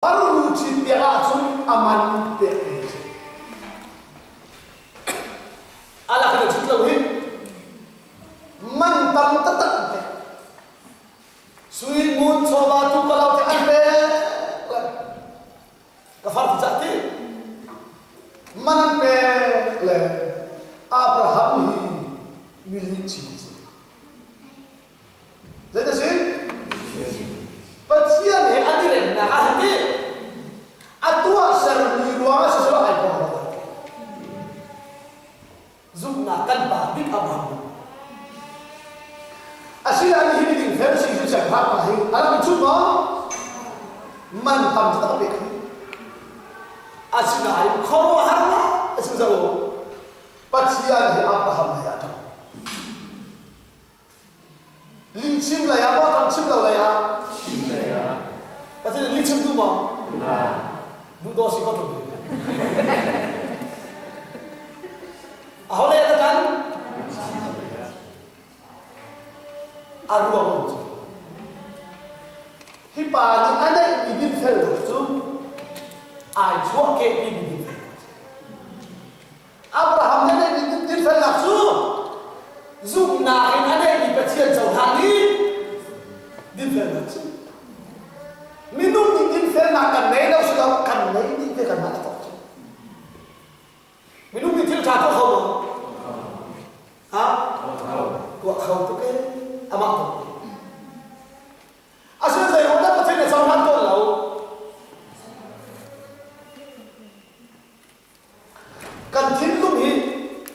Baru cinta asun aman deh. Allah kena cinta wih, mantam tetap deh. Sui mun coba tu kalau tak ada, kafar terjadi. Man le Abraham hi milik cinta. Jadi sih. Pasian he adiren na ahdi atua sar ni ruang sesuatu ai pun zumna kan ba big Abraham asila ni hiding versi itu saya apa hi alam cuma man tam tak bek asila ai khoro harna asila pasian he Abraham ya ta lincim lah ya apa tam cim lah ya Pasti licin tu mah, bukan si kotor. Ahok leh kan? Aru apa tu? Hipani ada ibin fel tu, ajo ke ibin fel. Abraham ada ibin fel tu, zoom nahin ada ibin pecian jauh hari, ibin fel tu. Minum ni fel nak kan naik dah sudah kan naik ni dia kan mana tahu. Minum ni dia jatuh kau tu, ha? Kau tu ke? Amak tu. Asal saya orang macam ni sama tu lah. Kan tinlum ni,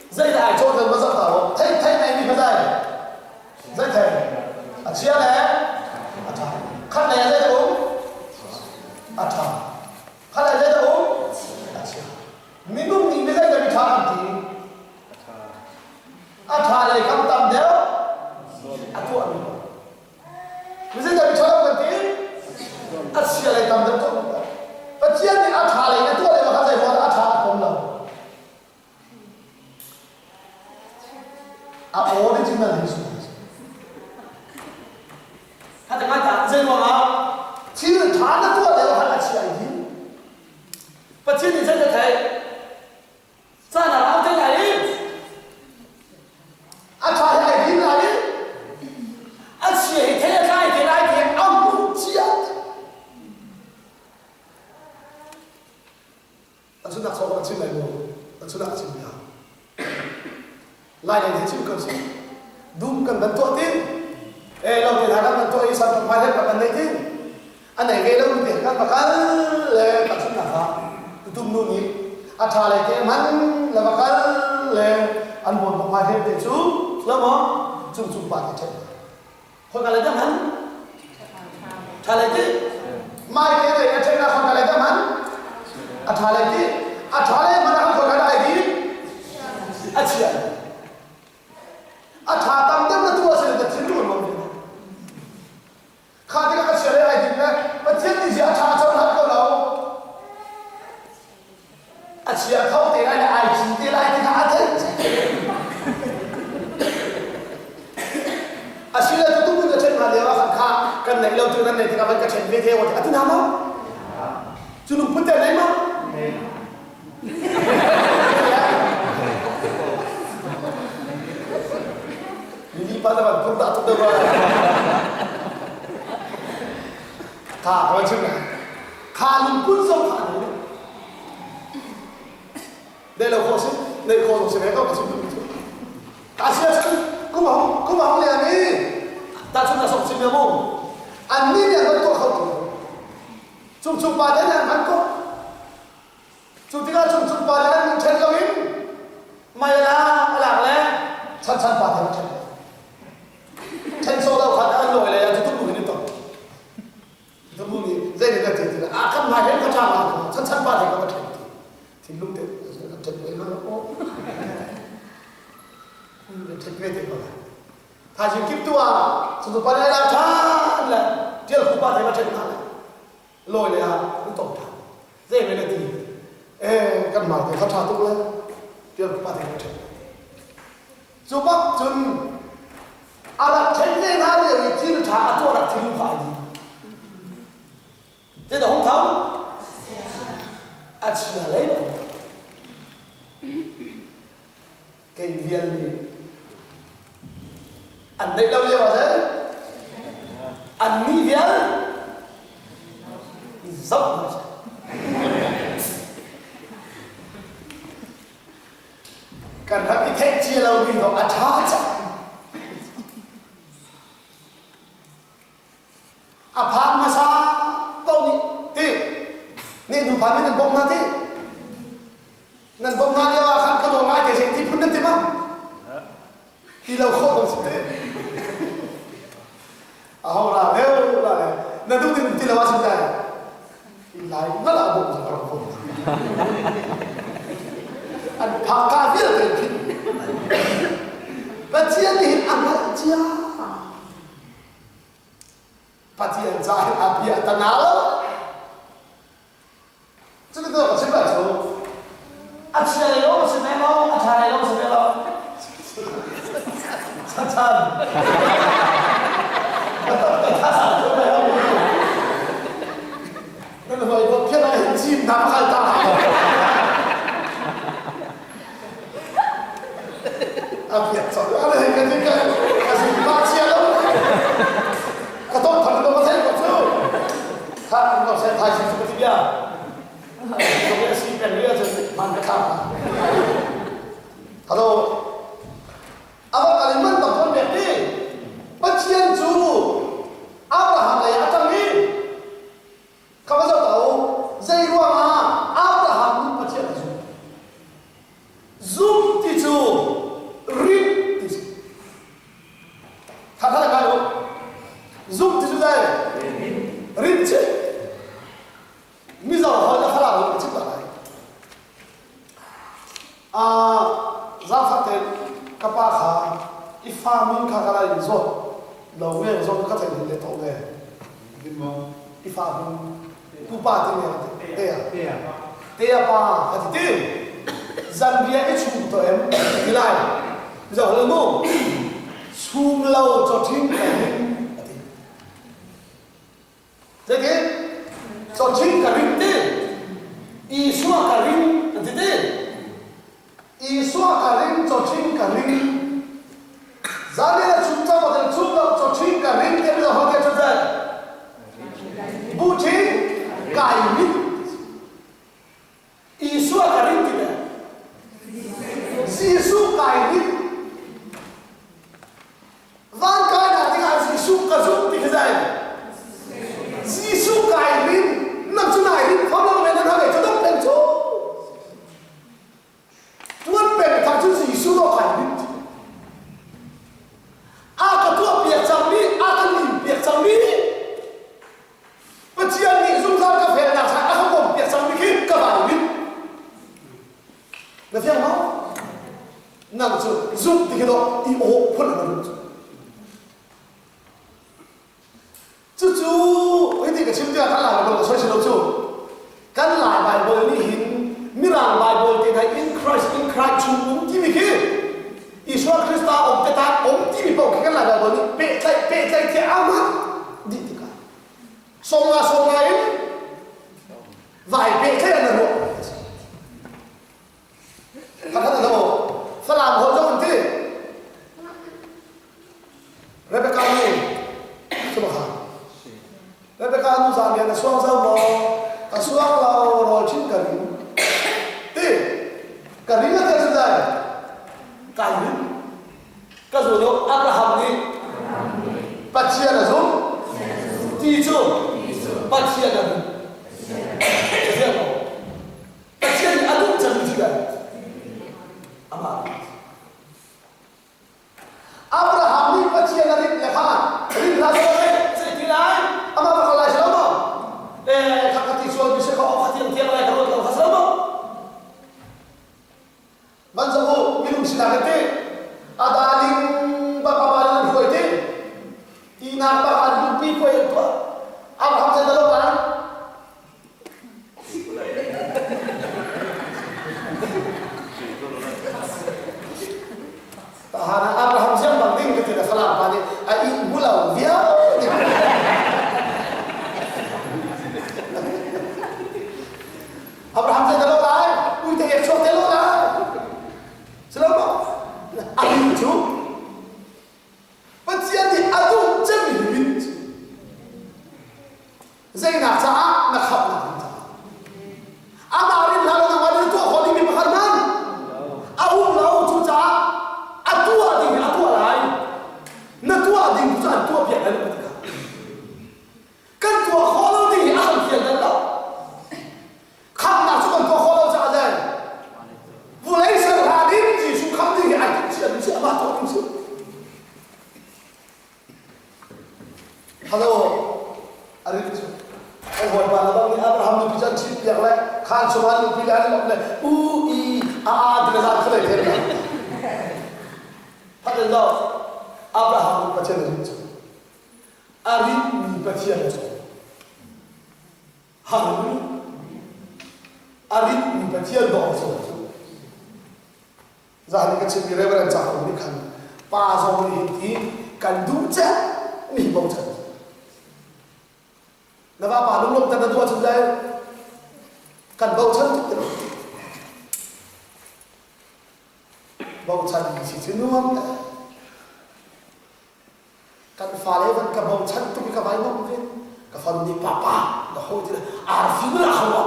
saya dah ajak orang macam tahu. Thay naik ni macam, saya thay. Asyik lah, acha. Kan naik saya tu. Acha, kalau ada tu, acha. Minum ni bisa jadi cantik. Acha lagi kamu tam dia, aku ambil. Bisa jadi cantik, acha lagi tam dia tu. Pacian ni acha lagi, tu lagi macam saya buat acha aku lah. Apa orang cina ni semua. Hati mata, saya buat apa? Cina cina tu lagi. Pasti ni saya kata, sana orang tu lain, acha lain lain, asyik dia lain amu jiat. Aku nak soal macam ni pun, aku nak macam ni. Lain yang macam kau sih, dum kan bentuk tin, lalu kita ada bentuk isam terpadat pada ni. Anai gelo ni kan bakal macam apa? Tumnu ni, acha lagi man labakal anbon pemakai itu, selama cum pakai cek. Kau kalau dah man, acha lagi, mai kira cek nak kau kalau dah man, acha lagi mana kau kalau lagi, acha. Acha tam tu asal dah cinta orang ni. Kau tidak acha lagi ni, macam ni si acha nak kau lau. Asyik kau tidak ada air, tidak ada. Asyik itu tu pun kecil mana dia orang kan naik laut tu kan naik tengah kecil video itu tu nama? Cuma putih nama? Ini pada apa? Kurang tu dah. Kau macam mana? Kalau pun sama ni. Đây là kho xích, đây kho rồi sẽ có cả xích được. Ta sẽ cũng bảo là đi. Ta chúng ta sống xích được không? Anh đi là vẫn có không? Chung ba đấy là vẫn có. Chung tiếng chung ba đấy là chân cao in. Mày là lạc lẽ, chân ba đấy là chân. Chân số đâu khát ăn nổi là chúng tôi đi tổng. Tôi muốn đi, dây này là thì là không mai hết có cha mà chân ba đấy có chân. Thì lúc đấy thật với nó có thật với thế nào thay vì kiếp tua chúng tôi phải làm chán là chưa là không bao giờ mà chân nào lôi này cũng tổng thẳng dễ vậy là gì căn bản thì phát trà tốt lên chưa là không bao giờ mà chân dù bắc chân là chân thế nào thì chỉ là trả cho là thì không phải gì thế là không thấu chia lấy một cái viên gì anh đây đâu như mà thế anh mi viên dốc mà cần phải cái thế chia lâu đi vào ăn chả chả phá mà sao đâu đi thì nên đủ phá nên bông na thế nên bông na đi vào khăn cái đồ ngay thì thì phun lên thì mà thì lâu khó không thế không là nếu là nên đúng thì là bao nhiêu tiền thì lại rất là bụng rồi không anh phá cà phê là tiền và chia thì ăn là chia Patian zahir api atanalo. Itu apa sih baca? Asyik lego semelo, acara lego semelo. Sacan. Nên là có cái này chim nắm hai ta. Api atanalo. Ada yang ketiga kasih baca lo. Katong thằng nó có thể có chứ khác nó sẽ thay sự cái gì à nó sẽ xin cái gì thì mang cái khác hello apa kalimat tổng biệt đi bất chiến chủ Abraham này ở trong đi các bạn tahu dây ruộng à Abraham bất chiến chủ giúp thì chủ rít thì thật là cái đó giúp thì chúng ta rít chứ bây giờ họ đã phát làm được chức này ra phát triển các bạn khá ít pha mình khá cái này rồi đầu về rồi các thầy để tổ về ít pha mình cụ ba tiếng này tê à ba hạt tê Zambia ít chụp tụi em đi lại bây giờ là ngô chụp lâu cho chính cái thế thế cho chính cả rinh thế y xóa cả rinh thế thế y xóa cả rinh cho chính cả rinh giá này là chúng ta có thể chụp đâu cho chính cả rinh thế bây giờ họ kêu cho ra bù chính cài rinh y xóa cả rinh thế Giêsu cài rinh van cái nào thì là Giêsu cả giúp thì cái gì Giêsu cài rin nằm chỗ này đi phong long này nó để cho đất đền chỗ tuân về thằng chú Giêsu nó cài rin cả tua biệt rằng đi cả nhìn biệt rằng đi và chỉ anh nghĩ dung ra cà phê nào sai không còn biệt rằng đi khi cả bài rin được thấy không nằm chỗ dùng thì cái đó đi ố phân là được chú ấy thì cái chim kia cắn lại bài bồ xoay chuyển đâu chú cắn lại bài bồ ní hình mi rằng bài bồ thì thấy in Christ chú tí mi kia Yeshua Christa ông cái ta ông tí mi bồ cái cắn lại bài bồ ní bệ chạy thì áo mắt đi thì cả song nga ấy vài bệ chạy là được thật là đâu phải làm hộ cho mình thế Rebecca này chú bảo Rebecca nu zam ya suang sa mo ka suang lao ro chin ka rin ti ka rin na ka dai ka rin ka zo no Abraham ni pachia na zo ti cho pachia na pachia ni adum chan ni ga ama Abraham ni pachia na rin ya kha rin ra zo se ti lai ama bakal selama kakati suami bisa kau hati tiang lain kalau kau selama manjamu minum sinar itu ada aling bapak bapak itu ina bapak piang lai khan suman lu pi lai lok lai u i a de za khale the phaten do Abraham pachen ri chu ari ni pachen chu hallelujah ari ni pachen do chu za ni ka chi reverend cha ko ni khan pa so ni ti kan du cha ni bau cha na ba pa lung ta na du chu dai kan bau cha bau cha ni chi chi nuam kan fa le van ka bau cha tu ka vai nom ven ka fa ni papa da ho ti a fi na khawa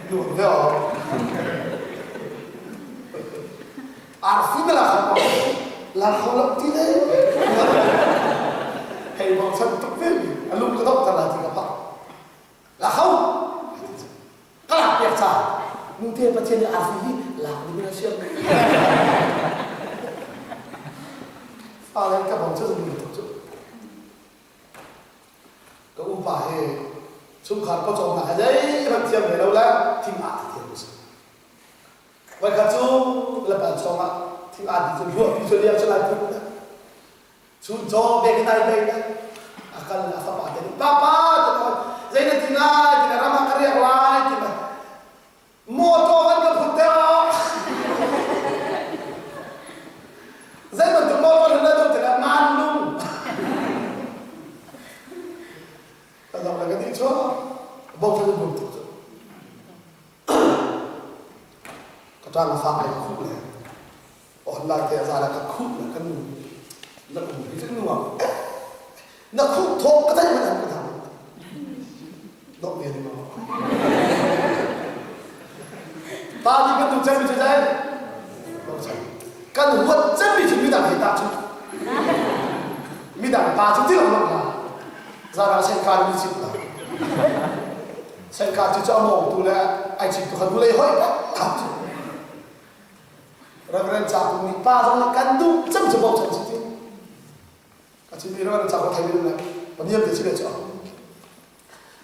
du veo a fi na khawa la khawa ti le hay bau cha tu ven a lu ka dok ta la ti ka pa la khawa ka la pe cha nu te pa chen a fi la ni na sia à lên các bạn chưa dùng được tổ chức các ông bà hệ chúng khán có chồng là giấy bằng tiền về đâu là thì mà thì tiền vậy cả chú là bạn chồng ạ thì mà thì chúng đi chơi cho lại cũng chú cho về cái này đây akan là pháp bản jadi papa giấy này thì là ramah karya lại thì mà motor kan ke putera giấy mình tụi nó là đâu thì là man luôn đó là cái gì chứ bông cho mình tụi cái trang là phạm này khúc này online thì ra là cái khúc là cái nó cũng cái thứ nuông nó khúc thô cái đấy mà làm cái thằng nó tiền mà ta đi cái tụi chân bị chơi kan huat chân bị chúng ta hiện tại chúng mi đã ba chúng tiếc lắm là ra ra sen ca đi chịu là sen ca chỉ cho mồm tu là ai chịu tu không lấy hỏi thằng Reverend cha cũng mi ba trong kan tu chân cho bầu chân chịu cái chuyện này Reverend cha có thấy được này còn niệm thì chỉ để cho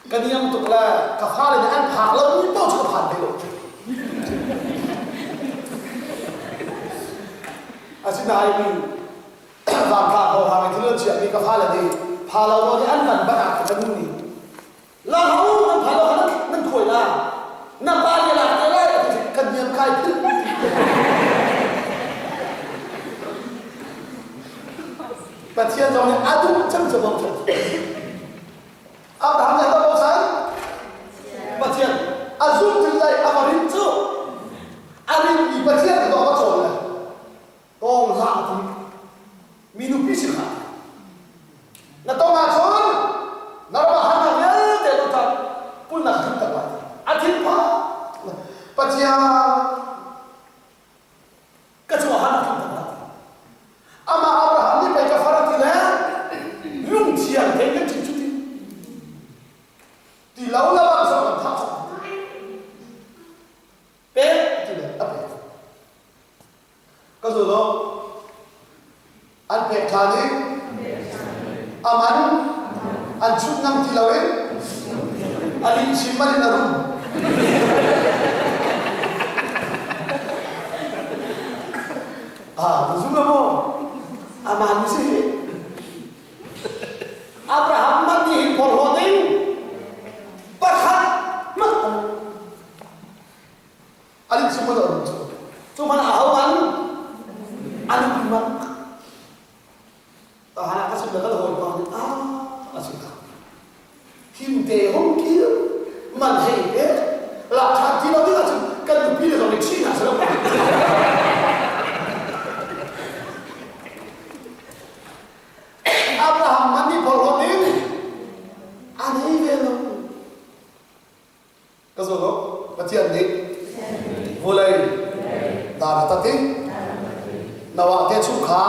cái niệm tục là cà phê này ăn phạt lắm nhưng bao nhiêu phạt đấy rồi xin ai mình làm phá hồ hàng thì lớn chuyện đi cà phê là gì phá lâu rồi ăn mặn bắt ác cái muni là hậu nó phá lâu nó khôi là năm ba như là cái đấy thì cần niệm khai và thiên trong này adu chân cho bông chân áp đám này tao sáng và thiên azul từ đây avarin chứ arin bị và thiên thì có chỗ này tông hạ thì minu pisir ha na tông hạ chốn na ba han na nhớ để nó thật pun na khẩn tập lại atin pa pachia cái chỗ han na khẩn tập lại ama Abraham ni phải cái phara thì là lung chiang thế cái chữ chữ thì lâu là bao giờ còn thắc bé thì là ấp cái rồi đó anh phải trả đi aman anh chúc năm thì lâu ấy anh đi chim mà đi nào luôn à tôi giúp đâu aman gì Abraham mất đi còn hồ tính bắt khát mất anh đi chim mà đâu chúng mình hảo anh bị mất hana kasih dah kalau orang asyik himte hong kia man hei la thati lo dia kan pilih orang Cina sahaja Abraham mandi polhoning aneh velo kasih bacian ni mulai darah tadi nawak dia suka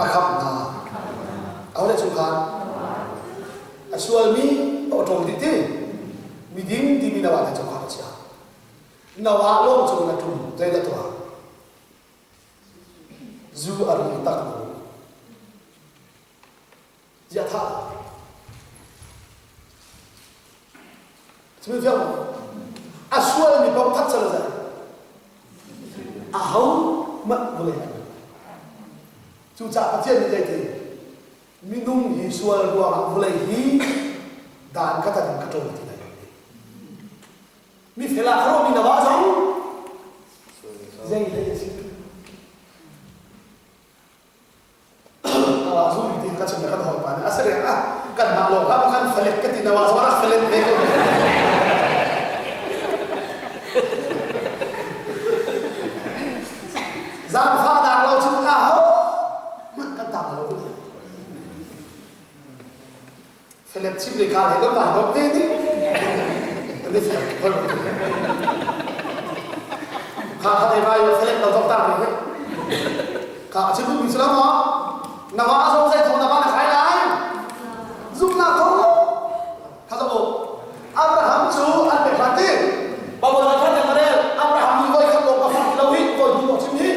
akhap na awalnya suka asual mi otong dite miding di minawa na suka aja nawa lo suka na tum dai da tua zu ar tak no ya tha Sebenarnya apa? Aswal ni bau tak selesai. Ahau mak boleh. Cuca kecil ni jadi. Minum hisual dua boleh hi dan kata dan kata tidak. Ni fela haro ni nawaz hau. Jadi situ. Awak suruh dia kata mereka tahu apa. Asal ya kan maklum kan felek ketina nawaz orang felek mereka. Zam khada Allah cuma ahau makan tak malu. Felek cipri kali itu dah dokter ni. Ini felek. Kalau ada yang felek dokter ni. Kalau cipri Islam nawaz orang saya tahu nama kaya lain. Zumna tahu. Kata Abraham tu ada berarti. Bawa lagi yang ada Abraham ni kau ikan bawa fakir lawit kau hidup sini.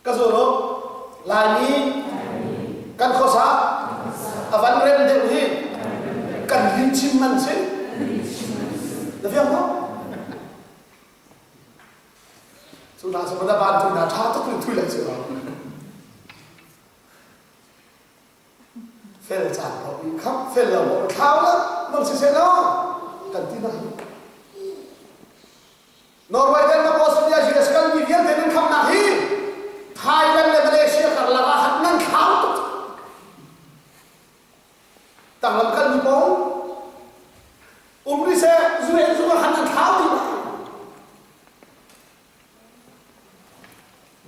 Kasoro lani kan kosa avan rem dewi kan lincin manse. Tapi apa? Sudah sebentar bantu nak cakap tu tu lagi sih. Fel cakap, kap fel lah, kau lah, mana sih lah, kan tidak. Norway dan Australia juga sekali dia dengan kap nahi, Thailand dan Malaysia kerana hatan kau tu. Tanglam kan ni pun, umri saya zuai hatan kau ni.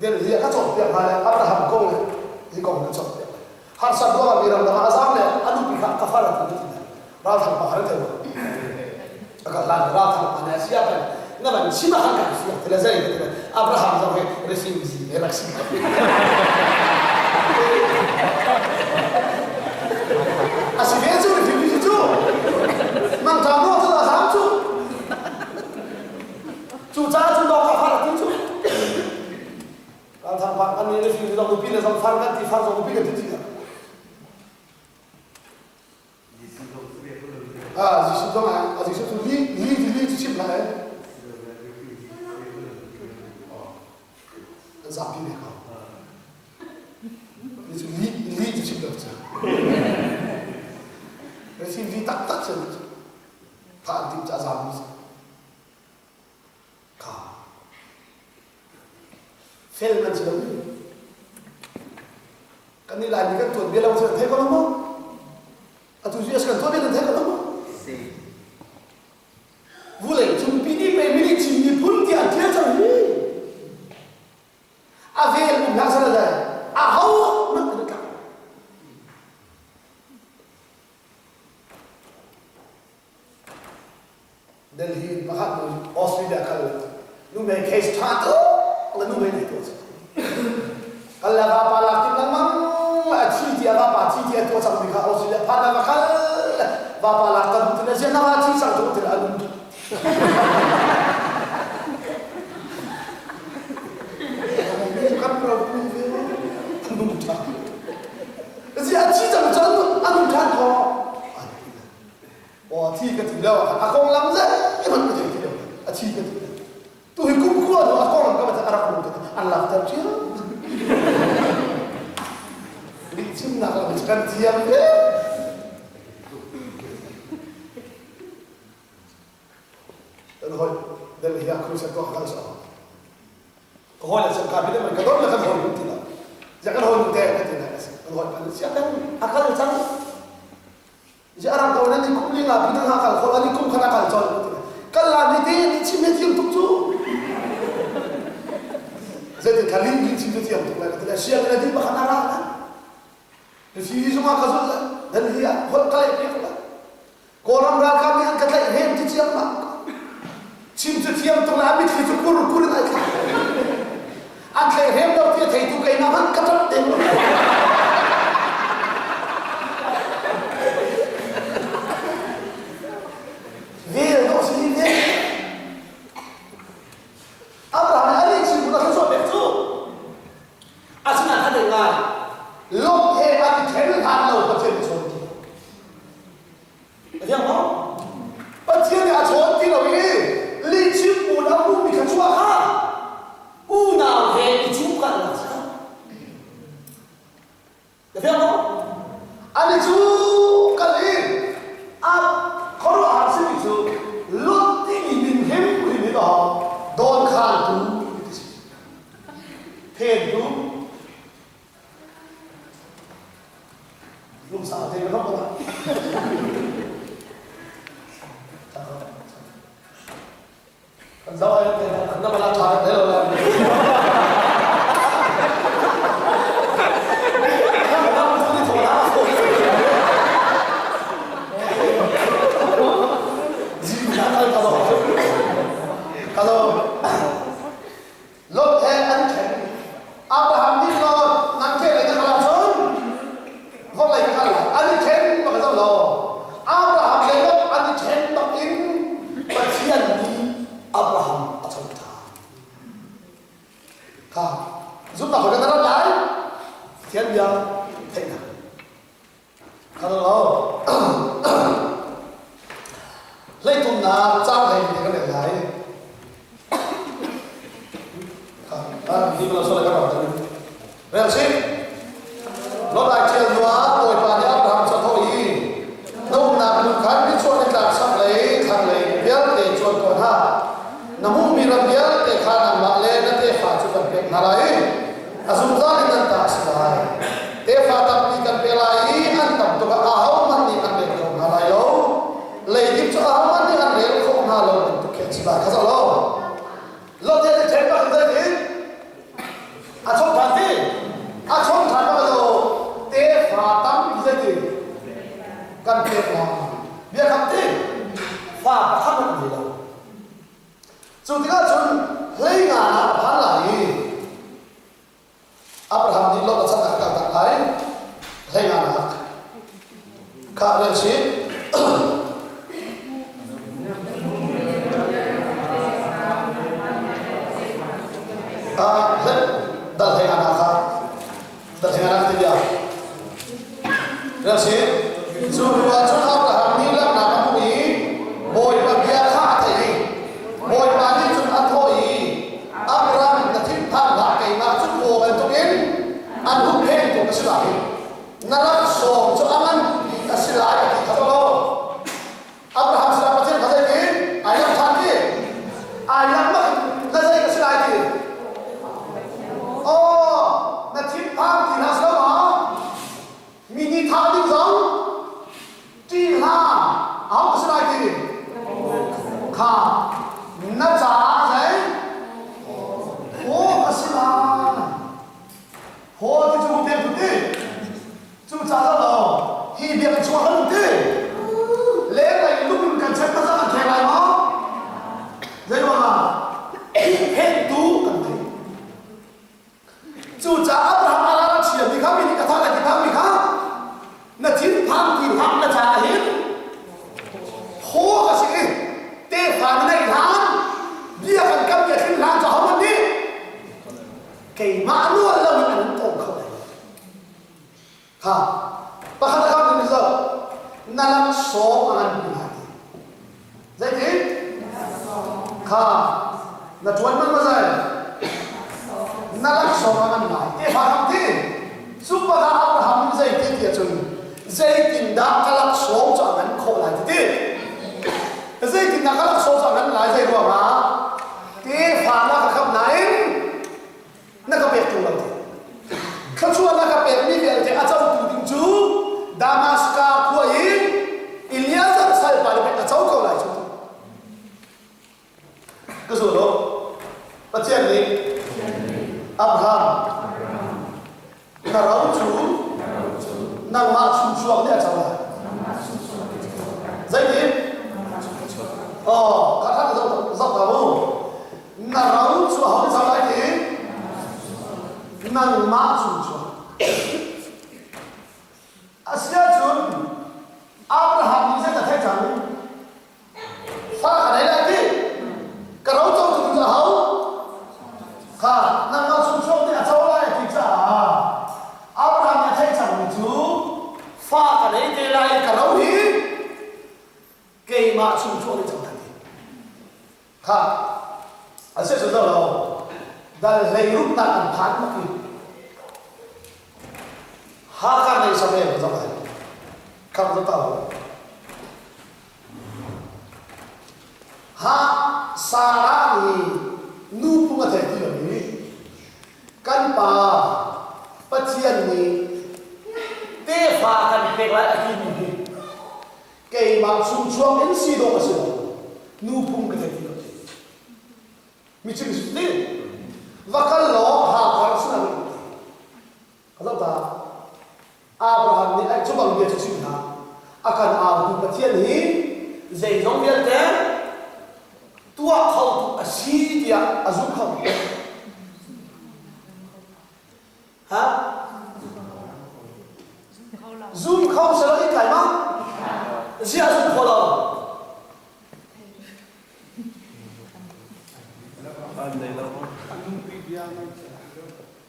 Dia kacau dia pada Abraham kau ni, dia kau kacau. Har sabda miram dama azam le adu pihak kafarat itu tidak. Ratham paharat itu. Agak lain ratham pada siapa? Nama siapa kan siapa? Telazai itu. Abraham sampai resolusi eleksi. Asyik itu resolusi itu. Mangkamu tu azam tu. Cuca tu dok kafarat itu. Ratham paharat ini resolusi dok pilih sama farkan di farkan pilih itu tidak. Jadi sudah, jadi sudah li cip lah. Zapi ni kau. Jadi li cip lah. Jadi li tak saja. Tak di azam ni. Kau. Film macam ni. Kan ni lagi kan tuan bilang macam tu kalau mau. Atau dia sekarang tuan bilang kalau mau. Boleh jumpi ni pemilik sini pun dia cakap ni. Avel pun nak sana dah. Ahau nak dekat. Delhi bahat Australia kalau nu main case satu, lalu main itu. Kalau apa lagi memang aci dia apa aci dia tu sampai ke Australia pada bakal apa lagi tu dia jangan aci satu tu ada. Bukan problem dia, anu tak. Jadi aci jangan jangan anu tak kau. Wah, tiga tidak. Aku orang lama iman betul tidak. Aci tidak. Tu hukum kuat. Aku orang kau macam Arab pun. Allah tercium. Licin nak kalau macam diam dia. Hoi, dari dia aku saya tahu kalau sama. Hoi lah sekarang ini mereka dorang kan hoi tidak. Jangan hoi tidak tidak. Hoi kan siapa akal macam. Jadi orang kau nanti kumpulan apa bidang akal. Kalau ni kum kena akal jauh tidak. Kalau ni dia ni cimeti untuk tu. Jadi kali ni cimeti untuk lagi. Tidak siapa nanti bahkan arah kan. Jadi semua kasus dan dia hoi kalau dia kalau. Korang berangkat ni angkat lagi hem tu siapa. Cinta tiap tu labit kita kur nak. Angkat hem dah dia itu kaya nama katat dem. Dia tak sini dia. Abraham ada sih bukan sesuatu itu. Asal ada dengar. Lok ada tenen ada lo macam itu. Dia mau lúc sao thì nó không có còn dâu ấy thì nó mà làm thoại thế rồi là kalau lo anh Abraham đi lo nằm kia lại cái làm xuống không lại cái là anh khen mà cái đâu lo Abraham lấy lo anh khen bằng in và thiên đi Abraham ở trong ta giúp ta phải cái đó lại thiên địa thế nào kalau lo lấy tụi nào trao này thì cái này lại đi vào số lại các bạn rồi xin nó đại diện hóa tuổi bà nhà Abraham cho thôi đâu nào được khai biết cho nên là sắp lấy thằng lấy biết để cho con ha nằm hùng mi làm biết để khai nằm lại lên để phá cho cần biết nào đấy dùng ra nên ta sẽ lại để phá tập đi cần biết lại ăn tập tụi áo mình đi ăn được không nào đấy đâu lấy đi cho áo mình đi ăn được không nào đâu tụi kia chỉ là cái gì đâu lo thế thế mà cái gì trong tháng gì trong tháng bao giờ tế phá tâm cái gì cần biết là biết không thế phá không được gì đâu dù thì các chúng lấy ngả phá lại Abraham đi lo là sẵn cả cả lại lấy ngả nạc cả lên xin dal hay anak dia dan sih semua orang Abraham ni lah nama kami boy bagian kah tadi boy bagi cun athoi Abraham nanti tangga kaina cun boy bentukin anu pen tu kesilai nalar so aman kesilai kita lo Abraham sudah pasti kata ini ayam tadi ayam mah kata kesilai ini oh, na chim phang thì là sao mà mini thang đi giống chi ha áo cái này thì khá na giá đấy ô cái gì là ô thì chúng biết được đi chúng ta là hi biết chúng hơn đi lẽ này lúc mình cần chắc là cái này mà đấy mà hết tú cần thấy chú cha Abraham ala chia đi khám đi cái thằng này thì khám đi khám na chín phang thì phang na cha hết hồ cái gì tê phang này thằng bia phần cam nhà thiên làm cho họ đi cái mã luôn là mình ăn tôm không ha và khán giả bây giờ na làm số mà ăn bị hại dễ thế ha na chuẩn mất bao giờ nalak somangan lai e phang thi super Abraham zai ti ti chun zai tin da kalak so cho ngan kho lai ti zai tin da kalak so cho ngan lai zai ro ma ti phang na khap nai na ka pe tu la khap chu na ka pe ni ve te a chau tu ding chu Damaska khoi Eliezer sai pa le a chau ko lai chu ka so lo pa chen ni Abraham karau chu nang ma chu chuang dia chawa zai ni ka tha zau ta bo narau chu ha sa lai ni nang ma chu chuang asia chun Abraham ni sa ta thai chang fa ka dai lai ti karau chu chu cha hau ka nang ma chu chuang dia chawa lai ti cha Abraham ya thai chang chu fa ka dai te lai karau hi ke ma chu chuang ni chang ta ka asia chu lo dal lei rup ta an phan ma ki ha ka nei sa me ba ba kam ta ta ha Sarah ni nu pu ma the ti ni kan pa pachian ni te te pha kan pek lai aki ni ke ma chung chuang en si do aso nu phum ka thei lo mi chi su ni vakal lo ha par sna ni kalau ta Abraham ni ai chubang dia chu sin ha akan abu pathian hi zai zong dia te tua khau tu asi dia azuk khau ha zoom khau sa lai kai ma zia zoom khau lo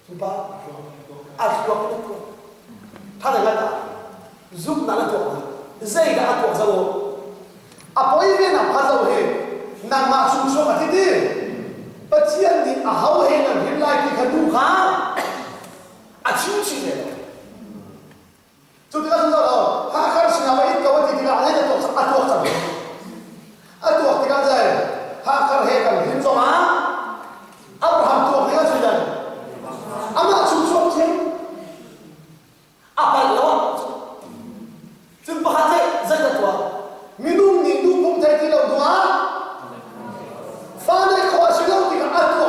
Sumpah, aku他那个zoom拿了多，这个阿多啥我，阿婆一边那拍照嘿，那马叔说嘛，弟弟，不见你阿好嘿那原来你看路哈，阿亲戚的，就这个知道了，他开始那么一个问题，这个阿那个多阿多啥，阿多这个在，他看嘿个听说吗？阿不喊多那个谁的，阿马叔说听。apa lawan jumpa hati zakat tua minum ni du pun tak tilau dua fana kau silau tiga atu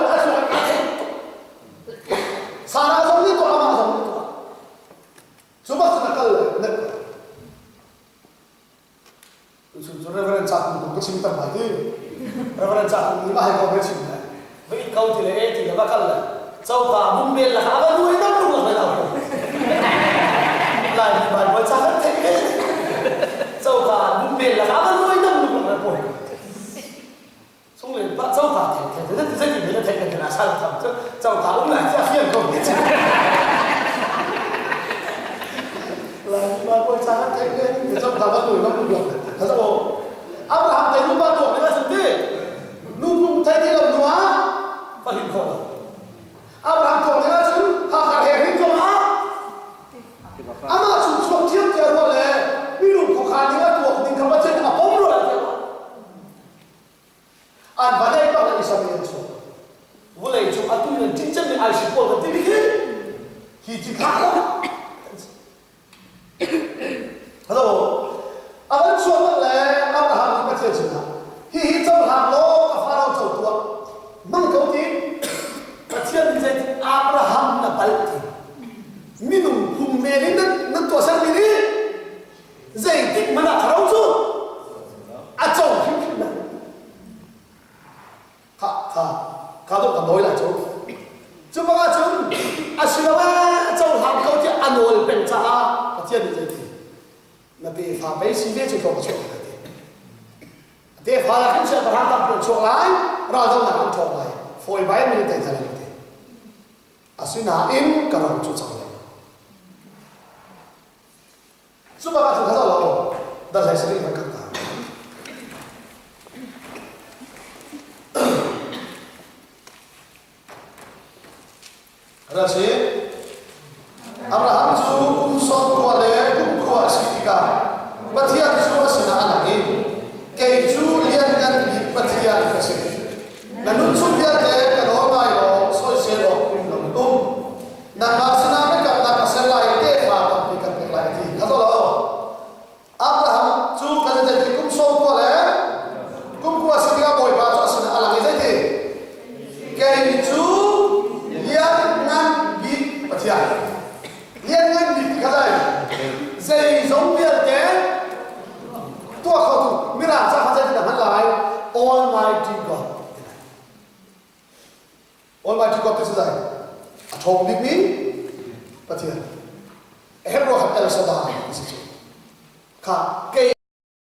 sana zong ni tu ama zong ni tu cuba senakal nak so reverend cakap tu kesi minta mati reverend cakap ni mahal kau bercakap baik kau tidak tidak bakal coba bumbel lah apa dua itu belum lah lại bài mới chắc hết thế dâu cả đúng miền là khá hơn nuôi năm được là bồi xong rồi bắt dâu cả thì rất rất nhiều người thấy là là sao thầm chứ dâu cả cũng lại ra phiền không biết là bài mới chắc hết thế thì dâu cả bắt đuổi nó cũng được thật sao bộ Abraham thấy lúc ba tuổi mới là gì đi lúc cũng thấy cái lòng nó và hình khổ Abraham tuổi mới là chứ họ cả hệ hình khổ ama chung chung thiam tia ro le mi lu ko kha ni ga tu ding ka ba chen a pom ro la an ba dai ba ni sa mi so wo le chu a tu ni tin chen ni ai shi ko ga ti bi ki ti kha ko hello aban chu ma le Abraham ni ba che chu na hi chau ha lo ka fa ro chau tu mang ko ti ba chen ni je Abraham na bal ti minum hum melin nan to sang ni zai tik mana kharau chu a chau hi na ka do ka doi la chu chu ba chu a sinawa chau ham ko ti anol pen cha ka tian ni zai na be fa be si ve chu ko chu de fa la kan cha ba ha ta chu lai ra dong na kan chu lai foi bai mi te ta ni asina in ka ro chu chang Sumpah macam kata Allah, dah saya sering berkata. Rasi Abraham tu unsur kuale kuat sekitar. Batian semua senang lagi. Keju lian dan batian kasih. Namun sudah le kalau mai lo sosial lo belum. Nama senang mereka nama selai defa tapi kan lagi. Kata Allah. Abraham chu kan jadi kum so ko le kum ko asiga boy ba cho asina ala ngai dai ke chu lian ngan bi patia lian ngan bi ka dai zai zong bia te to ko tu mira cha ha jadi han lai almighty god te sai a thong dik ni patia hebro hat el sada ka